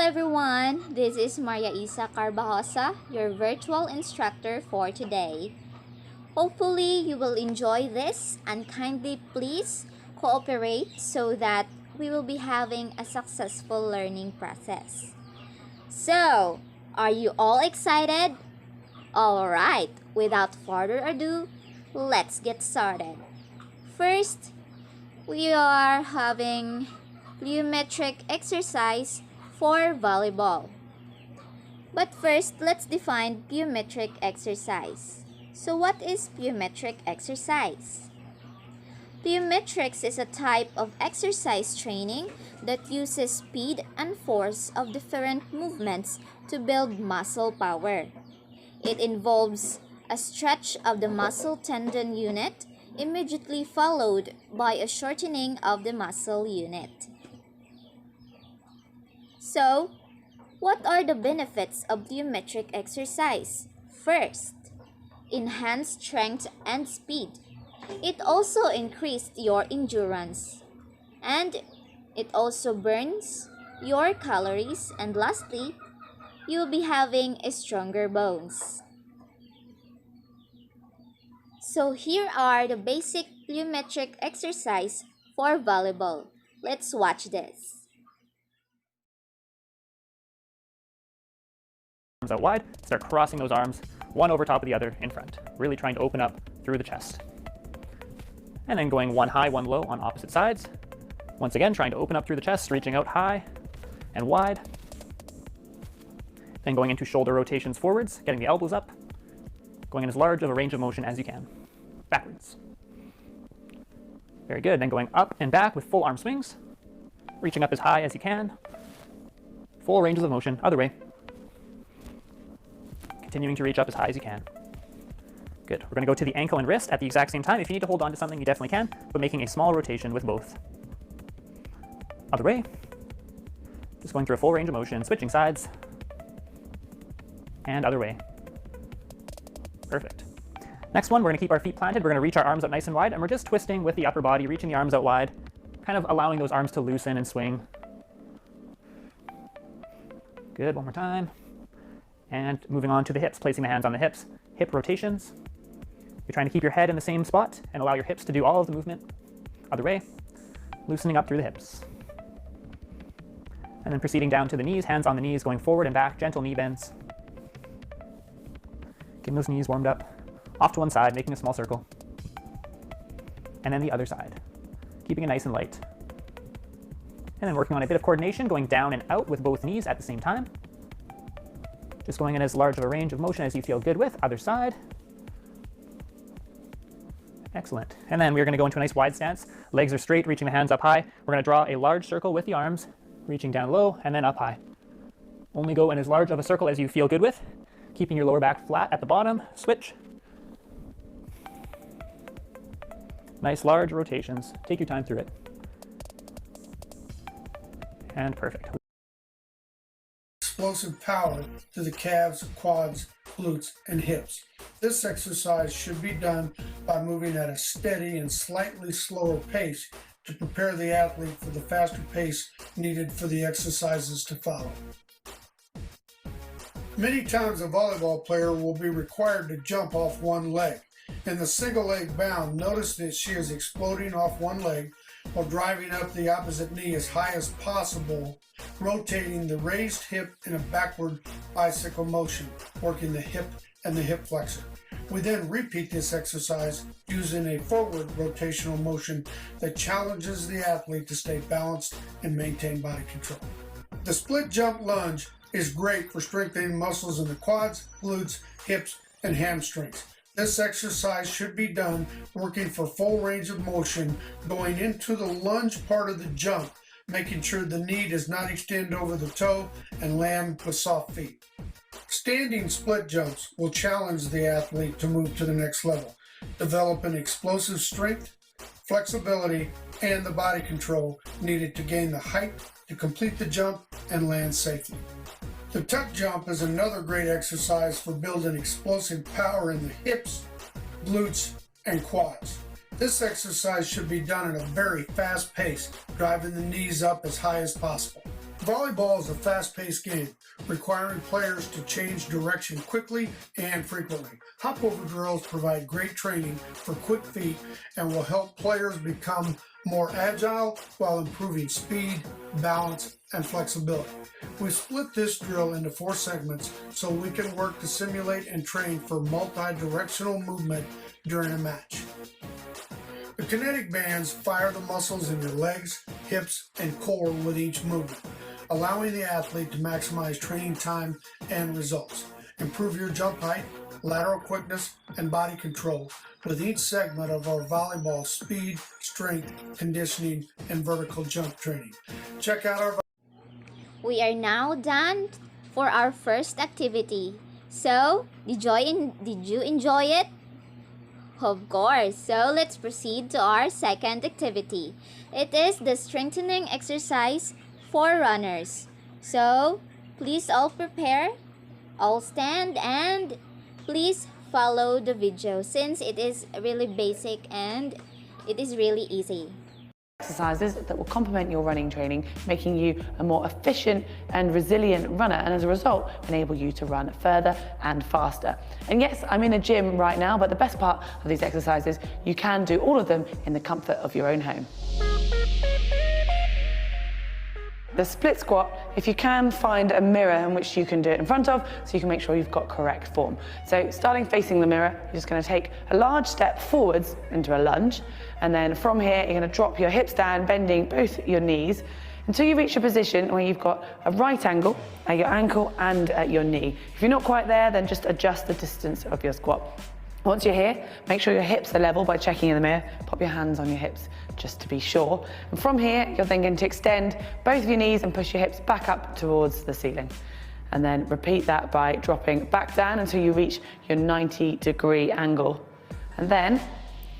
everyone, this is Maria Isa Carbajosa, your virtual instructor for today. Hopefully you will enjoy this and kindly please cooperate so that we will be having a successful learning process. So, are you all excited? Alright, without further ado, let's get started. First, we are having plyometric exercise for volleyball. But first, let's define plyometric exercise. So what is plyometric exercise? Plyometrics is a type of exercise training that uses speed and force of different movements to build muscle power. It involves a stretch of the muscle tendon unit immediately followed by a shortening of the muscle unit. So, what are the benefits of plyometric exercise? First, enhanced strength and speed. It also increased your endurance. And it also burns your calories. And lastly, you'll be having a stronger bones. So here are the basic plyometric exercise for volleyball. Let's watch this. Arms out wide, start crossing those arms, one over top of the other in front, really trying to open up through the chest. And then going one high, one low on opposite sides. Once again, trying to open up through the chest, reaching out high and wide. Then going into shoulder rotations forwards, getting the elbows up, going in as large of a range of motion as you can. Backwards. Very good. Then going up and back with full arm swings, reaching up as high as you can. Full ranges of motion, other way. Continuing to reach up as high as you can. Good. We're going to go to the ankle and wrist at the exact same time. If you need to hold on to something, you definitely can, but making a small rotation with both. Other way. Just going through a full range of motion, switching sides. And other way. Perfect. Next one, we're going to keep our feet planted. We're going to reach our arms up nice and wide, and we're just twisting with the upper body, reaching the arms out wide, kind of allowing those arms to loosen and swing. Good. One more time. And moving on to the hips, placing the hands on the hips. Hip rotations. You're trying to keep your head in the same spot and allow your hips to do all of the movement. Other way. Loosening up through the hips. And then proceeding down to the knees, hands on the knees, going forward and back, gentle knee bends. Getting those knees warmed up. Off to one side, making a small circle. And then the other side. Keeping it nice and light. And then working on a bit of coordination, going down and out with both knees at the same time. Just going in as large of a range of motion as you feel good with. Other side. Excellent. And then we're going to go into a nice wide stance. Legs are straight, reaching the hands up high. We're going to draw a large circle with the arms, reaching down low and then up high. Only go in as large of a circle as you feel good with, keeping your lower back flat at the bottom. Switch. Nice large rotations. Take your time through it. And perfect. Explosive power to the calves, quads, glutes, and hips. This exercise should be done by moving at a steady and slightly slower pace to prepare the athlete for the faster pace needed for the exercises to follow. Many times a volleyball player will be required to jump off one leg. In the single leg bound, notice that she is exploding off one leg while driving up the opposite knee as high as possible, rotating the raised hip in a backward bicycle motion, working the hip and the hip flexor. We then repeat this exercise using a forward rotational motion that challenges the athlete to stay balanced and maintain body control. The split jump lunge is great for strengthening muscles in the quads, glutes, hips, and hamstrings. This exercise should be done working for full range of motion, going into the lunge part of the jump, making sure the knee does not extend over the toe and land with soft feet. Standing split jumps will challenge the athlete to move to the next level, developing explosive strength, flexibility, and the body control needed to gain the height to complete the jump and land safely. The tuck jump is another great exercise for building explosive power in the hips, glutes, and quads. This exercise should be done at a very fast pace, driving the knees up as high as possible. Volleyball is a fast-paced game, requiring players to change direction quickly and frequently. Hop-over drills provide great training for quick feet and will help players become more agile while improving speed, balance, and flexibility. We split this drill into 4 segments so we can work to simulate and train for multi-directional movement during a match. The kinetic bands fire the muscles in your legs, hips, and core with each movement, allowing the athlete to maximize training time and results. Improve your jump height, lateral quickness, and body control with each segment of our volleyball speed, strength, conditioning, and vertical jump training. Check out our... We are now done for our first activity. So, did you enjoy it? Of course. So, let's proceed to our second activity. It is the strengthening exercise for runners. So, please all prepare, all stand, and please follow the video since it is really basic and it is really easy. Exercises that will complement your running training, making you a more efficient and resilient runner, and as a result enable you to run further and faster. And yes, I'm in a gym right now, but the best part of these exercises, you can do all of them in the comfort of your own home. The split squat, if you can, find a mirror in which you can do it in front of, so you can make sure you've got correct form. So starting facing the mirror, you're just going to take a large step forwards into a lunge, and then from here you're going to drop your hips down, bending both your knees until you reach a position where you've got a right angle at your ankle and at your knee. If you're not quite there, then just adjust the distance of your squat. Once you're here, make sure your hips are level by checking in the mirror. Pop your hands on your hips just to be sure. And from here, you're then going to extend both of your knees and push your hips back up towards the ceiling. And then repeat that by dropping back down until you reach your 90-degree angle. And then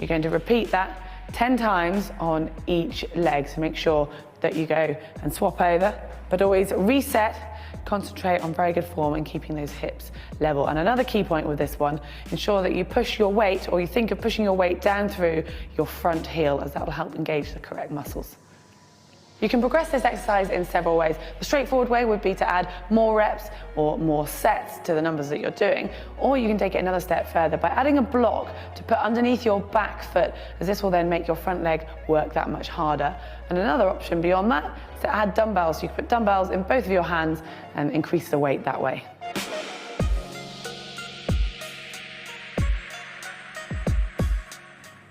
you're going to repeat that 10 times on each leg. So make sure that you go and swap over, but always reset. Concentrate on very good form and keeping those hips level. And another key point with this one, ensure that you push your weight, or you think of pushing your weight down through your front heel, as that will help engage the correct muscles. You can progress this exercise in several ways. The straightforward way would be to add more reps or more sets to the numbers that you're doing, or you can take it another step further by adding a block to put underneath your back foot, as this will then make your front leg work that much harder. And another option beyond that is to add dumbbells. You can put dumbbells in both of your hands and increase the weight that way.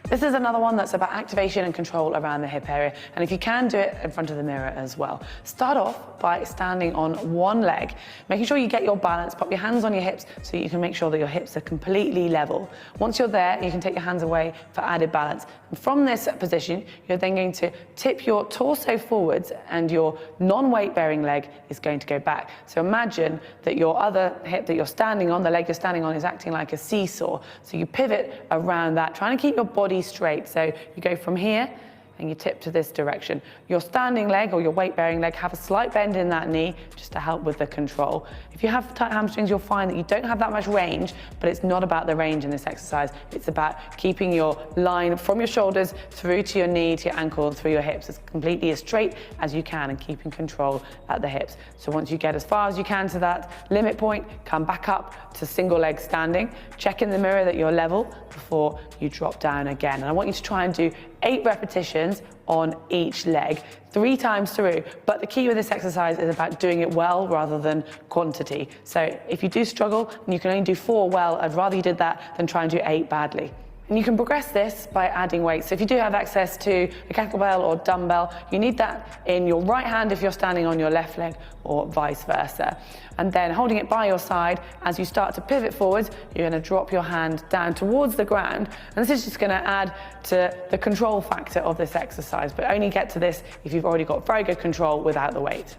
This is another one that's about activation and control around the hip area, and if you can, do it in front of the mirror as well. Start off by standing on one leg, making sure you get your balance, pop your hands on your hips so you can make sure that your hips are completely level. Once you're there, you can take your hands away for added balance. And from this position, you're then going to tip your torso forwards and your non-weight bearing leg is going to go back. So imagine that your other hip that you're standing on, the leg you're standing on, is acting like a seesaw. So you pivot around that, trying to keep your body straight. So you go from here and you tip to this direction. Your standing leg or your weight bearing leg, have a slight bend in that knee just to help with the control. If you have tight hamstrings, you'll find that you don't have that much range, but it's not about the range in this exercise. It's about keeping your line from your shoulders through to your knee, to your ankle, through your hips as completely as straight as you can, and keeping control at the hips. So once you get as far as you can to that limit point, come back up to single leg standing. Check in the mirror that you're level before you drop down again. And I want you to try and do 8 repetitions on each leg, 3 times through. But the key with this exercise is about doing it well rather than quantity. So if you do struggle and you can only do 4 well, I'd rather you did that than try and do 8 badly. And you can progress this by adding weights. So if you do have access to a kettlebell or dumbbell, you need that in your right hand if you're standing on your left leg, or vice versa. And then holding it by your side, as you start to pivot forwards, you're going to drop your hand down towards the ground. And this is just going to add to the control factor of this exercise, but only get to this if you've already got very good control without the weight.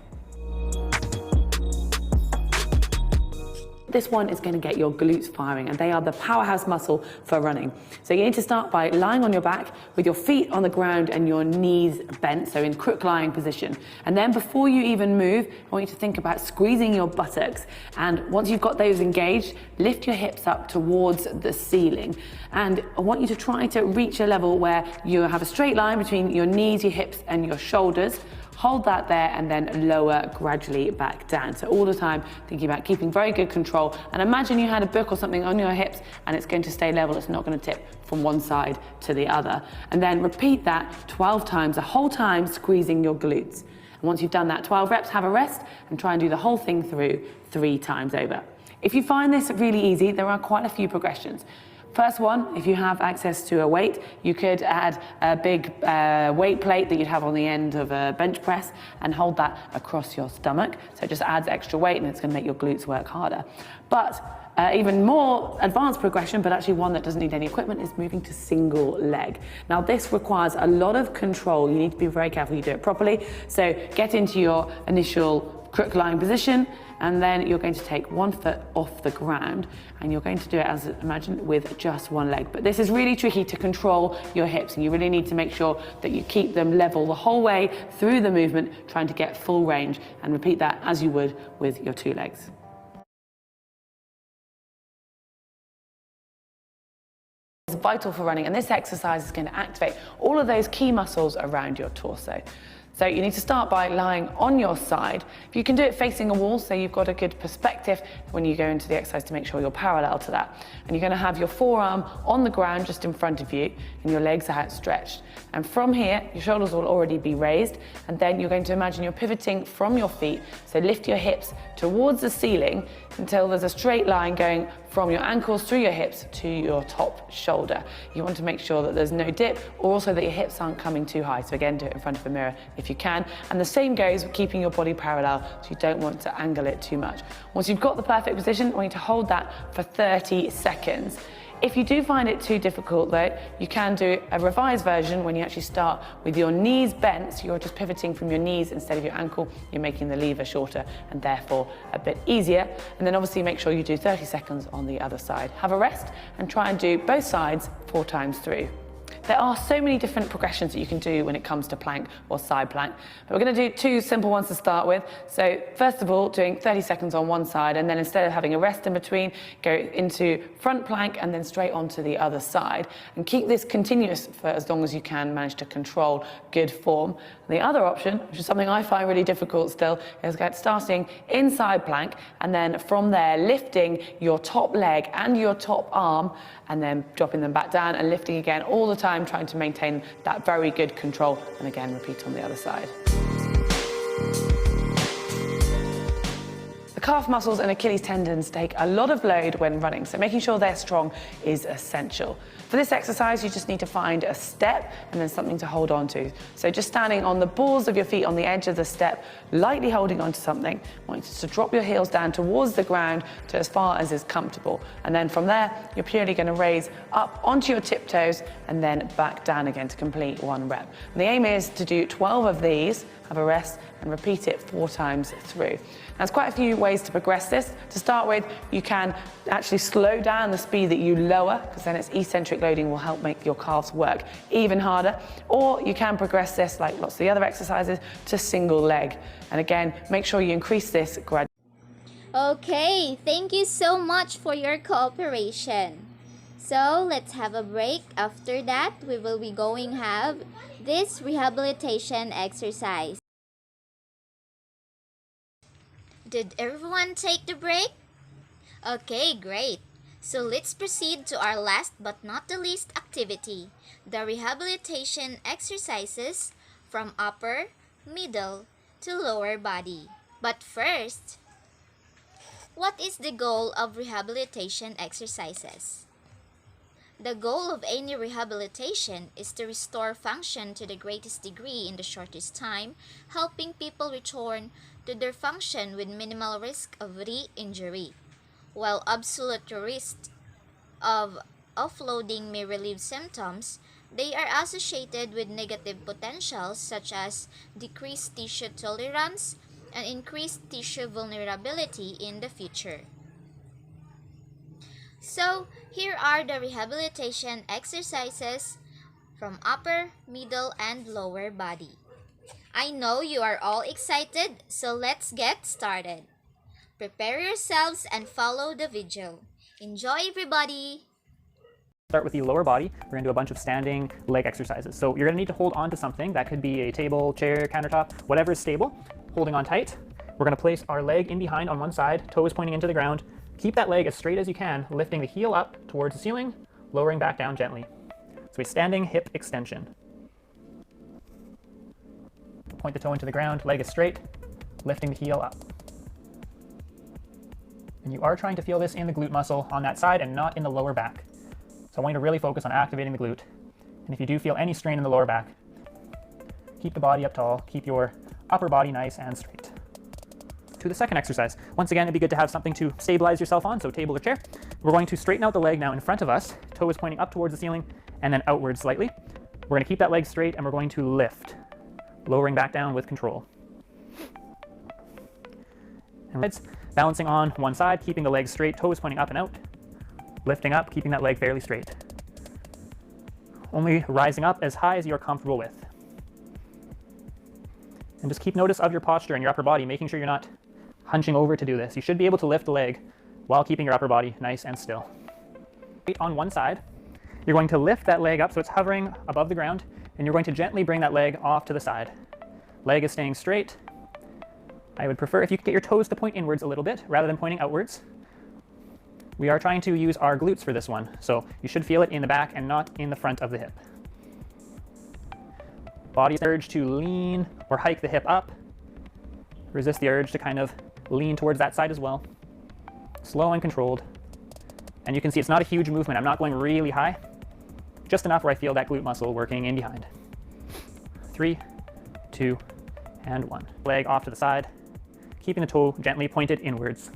This one is going to get your glutes firing, and they are the powerhouse muscle for running. So you need to start by lying on your back with your feet on the ground and your knees bent, so in crook lying position. And then before you even move, I want you to think about squeezing your buttocks. And once you've got those engaged, lift your hips up towards the ceiling. And I want you to try to reach a level where you have a straight line between your knees, your hips, and your shoulders. Hold that there and then lower gradually back down. So all the time thinking about keeping very good control, and imagine you had a book or something on your hips and it's going to stay level, it's not going to tip from one side to the other. And then repeat that 12 times, the whole time squeezing your glutes. And once you've done that 12 reps, have a rest and try and do the whole thing through 3 times over. If you find this really easy, there are quite a few progressions. First one, if you have access to a weight, you could add a big weight plate that you'd have on the end of a bench press and hold that across your stomach. So it just adds extra weight and it's going to make your glutes work harder. But even more advanced progression, but actually one that doesn't need any equipment, is moving to single leg. Now this requires a lot of control. You need to be very careful you do it properly. So get into your initial crook lying position, and then you're going to take one foot off the ground and you're going to do it, as imagine, with just one leg. But this is really tricky to control your hips, and you really need to make sure that you keep them level the whole way through the movement, trying to get full range, and repeat that as you would with your 2 legs. It's vital for running, and this exercise is going to activate all of those key muscles around your torso. So you need to start by lying on your side. If you can do it facing a wall, so you've got a good perspective when you go into the exercise to make sure you're parallel to that. And you're going to have your forearm on the ground just in front of you and your legs are outstretched. And from here, your shoulders will already be raised, and then you're going to imagine you're pivoting from your feet. So lift your hips towards the ceiling until there's a straight line going from your ankles through your hips to your top shoulder. You want to make sure that there's no dip, or also that your hips aren't coming too high. So again, do it in front of a mirror if you can. And the same goes with keeping your body parallel, so you don't want to angle it too much. Once you've got the perfect position, I want you to hold that for 30 seconds. If you do find it too difficult though, you can do a revised version when you actually start with your knees bent, so you're just pivoting from your knees instead of your ankle. You're making the lever shorter and therefore a bit easier. And then obviously make sure you do 30 seconds on the other side. Have a rest and try and do both sides 4 times through. There are so many different progressions that you can do when it comes to plank or side plank, but we're going to do 2 simple ones to start with. So first of all, doing 30 seconds on one side, and then instead of having a rest in between, go into front plank and then straight onto the other side, and keep this continuous for as long as you can manage to control good form. And the other option, which is something I find really difficult still, is starting in side plank and then from there lifting your top leg and your top arm and then dropping them back down and lifting again all the time, trying to maintain that very good control, and again repeat on the other side. The calf muscles and Achilles tendons take a lot of load when running, so making sure they're strong is essential. For this exercise, you just need to find a step and then something to hold on to. So just standing on the balls of your feet on the edge of the step, lightly holding onto something. I want you to drop your heels down towards the ground to as far as is comfortable. And then from there, you're purely going to raise up onto your tiptoes and then back down again to complete 1 rep. And the aim is to do 12 of these, have a rest, and repeat it 4 times through. Now, there's quite a few ways to progress this. To start with, you can actually slow down the speed that you lower, because then its eccentric loading will help make your calves work even harder. Or you can progress this, like lots of the other exercises, to single leg. And again, make sure you increase this gradually. Okay, thank you so much for your cooperation. So let's have a break. After that, we will be going to have this rehabilitation exercise. Did everyone take the break? Okay, great. So let's proceed to our last but not the least activity, the rehabilitation exercises from upper, middle to lower body. But first, what is the goal of rehabilitation exercises? The goal of any rehabilitation is to restore function to the greatest degree in the shortest time, helping people return to their function with minimal risk of re-injury. While absolute risk of offloading may relieve symptoms, they are associated with negative potentials such as decreased tissue tolerance and increased tissue vulnerability in the future. So, here are the rehabilitation exercises from upper, middle, and lower body. I know you are all excited, so let's get started. Prepare yourselves and follow the video. Enjoy, everybody! Start with the lower body. We're going to do a bunch of standing leg exercises. So you're going to need to hold on to something. That could be a table, chair, countertop, whatever is stable. Holding on tight. We're going to place our leg in behind on one side, toe is pointing into the ground. Keep that leg as straight as you can, lifting the heel up towards the ceiling, lowering back down gently. So a standing hip extension. Point the toe into the ground, leg is straight, lifting the heel up. And you are trying to feel this in the glute muscle on that side and not in the lower back. So I want you to really focus on activating the glute. And if you do feel any strain in the lower back, keep the body up tall, keep your upper body nice and straight. To the second exercise. Once again, it'd be good to have something to stabilize yourself on, so table or chair. We're going to straighten out the leg now in front of us. Toe is pointing up towards the ceiling and then outwards slightly. We're going to keep that leg straight and we're going to lift, lowering back down with control. And balancing on one side, keeping the leg straight, toes pointing up and out, lifting up, keeping that leg fairly straight. Only rising up as high as you're comfortable with. And just keep notice of your posture and your upper body, making sure you're not hunching over to do this. You should be able to lift the leg while keeping your upper body nice and still. On one side, you're going to lift that leg up so it's hovering above the ground, and you're going to gently bring that leg off to the side. Leg is staying straight. I would prefer if you could get your toes to point inwards a little bit rather than pointing outwards. We are trying to use our glutes for this one, so you should feel it in the back and not in the front of the hip. Body's urge to lean or hike the hip up. Resist the urge to kind of lean towards that side as well. Slow and controlled. And you can see it's not a huge movement. I'm not going really high. Just enough where I feel that glute muscle working in behind. 3, 2, and 1. Leg off to the side, keeping the toe gently pointed inwards.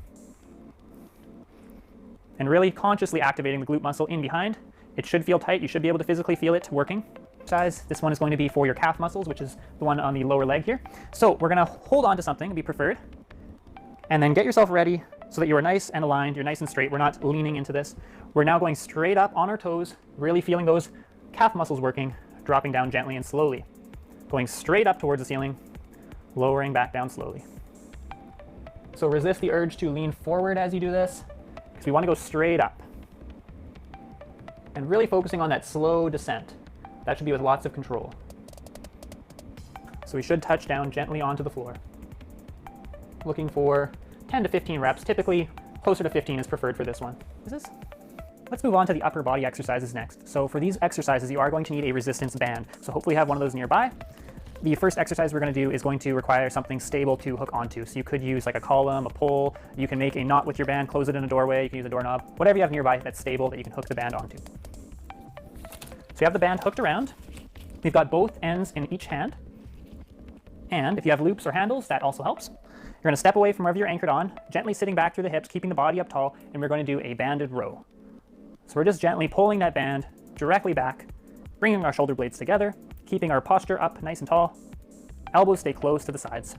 And really consciously activating the glute muscle in behind. It should feel tight. You should be able to physically feel it working. This one is going to be for your calf muscles, which is the one on the lower leg here. So we're going to hold on to something, to be preferred, and then get yourself ready so that you are nice and aligned, you're nice and straight. We're not leaning into this. We're now going straight up on our toes, really feeling those calf muscles working, dropping down gently and slowly. Going straight up towards the ceiling, lowering back down slowly. So resist the urge to lean forward as you do this, because we want to go straight up. And really focusing on that slow descent. That should be with lots of control. So we should touch down gently onto the floor. Looking for 10 to 15 reps. Typically, closer to 15 is preferred for this one. Let's move on to the upper body exercises next. So for these exercises, you are going to need a resistance band. So hopefully you have one of those nearby. The first exercise we're going to do is going to require something stable to hook onto. So you could use like a column, a pole. You can make a knot with your band, close it in a doorway. You can use a doorknob. Whatever you have nearby that's stable that you can hook the band onto. So you have the band hooked around. We've got both ends in each hand. And if you have loops or handles, that also helps. You're going to step away from wherever you're anchored on, gently sitting back through the hips, keeping the body up tall, and we're going to do a banded row. So we're just gently pulling that band directly back, bringing our shoulder blades together, keeping our posture up nice and tall. Elbows stay close to the sides.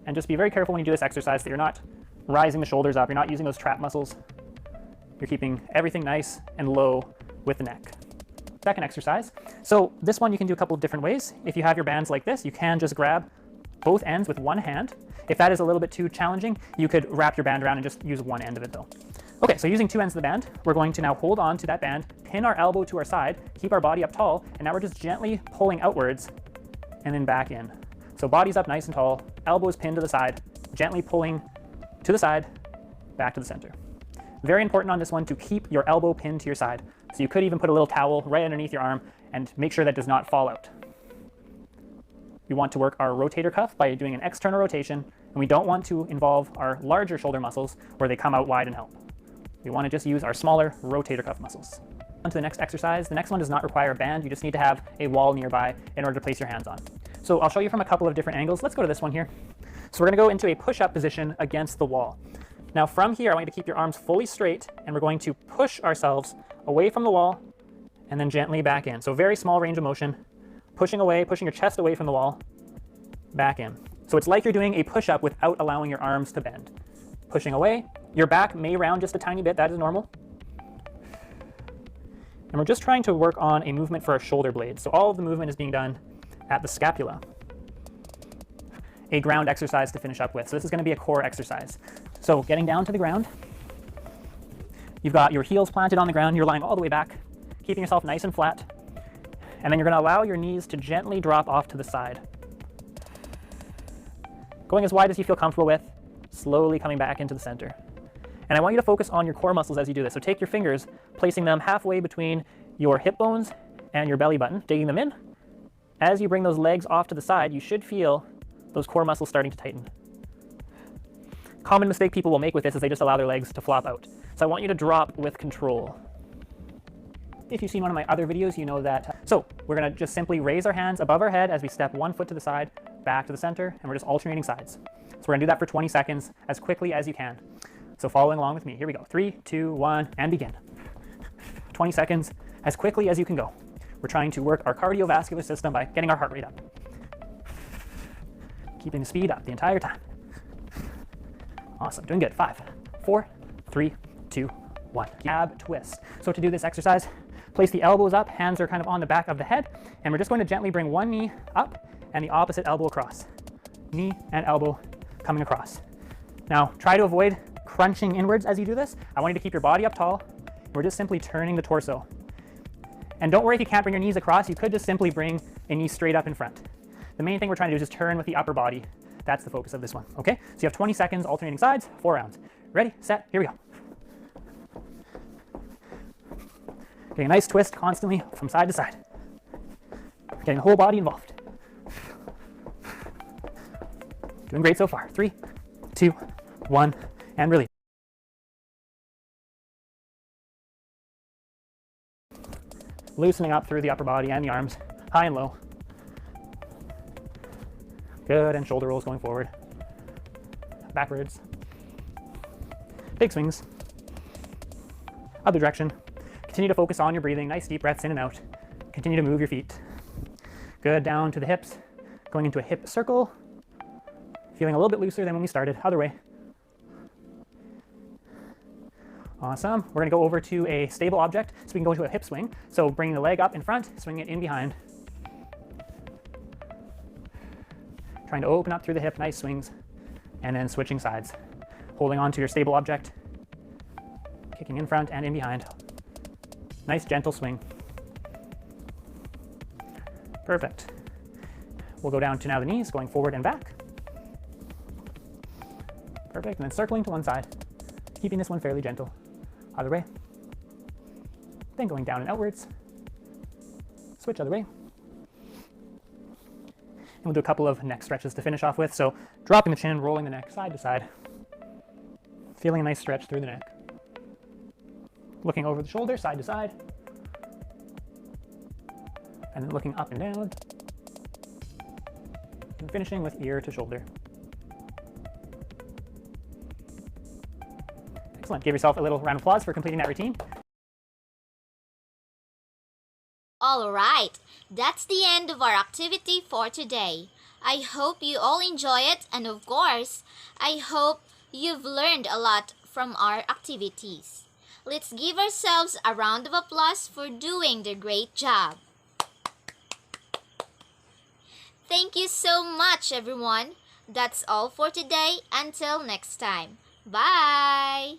And just be very careful when you do this exercise that you're not rising the shoulders up, you're not using those trap muscles. You're keeping everything nice and low with the neck. Second exercise. So this one you can do a couple of different ways. If you have your bands like this, you can just grab both ends with one hand. If that is a little bit too challenging, you could wrap your band around and just use one end of it though. Okay, so using two ends of the band, we're going to now hold on to that band, pin our elbow to our side, keep our body up tall, and now we're just gently pulling outwards and then back in. So body's up nice and tall, elbows pinned to the side, gently pulling to the side, back to the center. Very important on this one to keep your elbow pinned to your side. So you could even put a little towel right underneath your arm and make sure that does not fall out. We want to work our rotator cuff by doing an external rotation, and we don't want to involve our larger shoulder muscles where they come out wide and help. We want to just use our smaller rotator cuff muscles. On to the next exercise. The next one does not require a band. You just need to have a wall nearby in order to place your hands on. So I'll show you from a couple of different angles. Let's go to this one here. So we're going to go into a push-up position against the wall. Now from here, I want you to keep your arms fully straight, and we're going to push ourselves away from the wall and then gently back in. So very small range of motion, pushing away, pushing your chest away from the wall, back in. So it's like you're doing a push-up without allowing your arms to bend. Pushing away, your back may round just a tiny bit, that is normal. And we're just trying to work on a movement for our shoulder blades. So all of the movement is being done at the scapula. A ground exercise to finish up with. So this is going to be a core exercise. So getting down to the ground, You've got your heels planted on the ground, you're lying all the way back, keeping yourself nice and flat. And then you're going to allow your knees to gently drop off to the side. Going as wide as you feel comfortable with, slowly coming back into the center. And I want you to focus on your core muscles as you do this. So take your fingers, placing them halfway between your hip bones and your belly button, digging them in. As you bring those legs off to the side, you should feel those core muscles starting to tighten. Common mistake people will make with this is they just allow their legs to flop out. So I want you to drop with control. If you've seen one of my other videos, you know that. So we're going to just simply raise our hands above our head as we step one foot to the side, back to the center, and we're just alternating sides. So we're going to do that for 20 seconds as quickly as you can. So following along with me, here we go. 3, 2, 1, and begin. 20 seconds as quickly as you can go. We're trying to work our cardiovascular system by getting our heart rate up. Keeping the speed up the entire time. Awesome, doing good. 5, 4, 3, 2, 1. Ab twist. So to do this exercise, place the elbows up, hands are kind of on the back of the head, and we're just going to gently bring one knee up and the opposite elbow across. Knee and elbow coming across. Now, try to avoid crunching inwards as you do this. I want you to keep your body up tall. We're just simply turning the torso. And don't worry if you can't bring your knees across, you could just simply bring a knee straight up in front. The main thing we're trying to do is just turn with the upper body. That's the focus of this one, okay? So you have 20 seconds, alternating sides, 4 rounds. Ready, set, here we go. Getting a nice twist constantly from side to side. Getting the whole body involved. Doing great so far. 3, 2, 1, and release. Loosening up through the upper body and the arms, high and low. Good, and shoulder rolls going forward. Backwards. Big swings. Other direction. Continue to focus on your breathing. Nice deep breaths in and out. Continue to move your feet. Good, down to the hips. Going into a hip circle. Feeling a little bit looser than when we started. Other way. Awesome. We're going to go over to a stable object so we can go into a hip swing. So bringing the leg up in front, swinging it in behind. Trying to open up through the hip, nice swings, and then switching sides. Holding on to your stable object, kicking in front and in behind. Nice gentle swing. Perfect. We'll go down to now the knees, going forward and back. Perfect, and then circling to one side, keeping this one fairly gentle. Other way. Then going down and outwards. Switch other way. And we'll do a couple of neck stretches to finish off with. So dropping the chin, rolling the neck side to side. Feeling a nice stretch through the neck. Looking over the shoulder, side to side. And then looking up and down. And finishing with ear to shoulder. Excellent. Give yourself a little round of applause for completing that routine. All right, that's the end of our activity for today. I hope you all enjoy it, and of course, I hope you've learned a lot from our activities. Let's give ourselves a round of applause for doing the great job. Thank you so much, everyone. That's all for today. Until next time. Bye!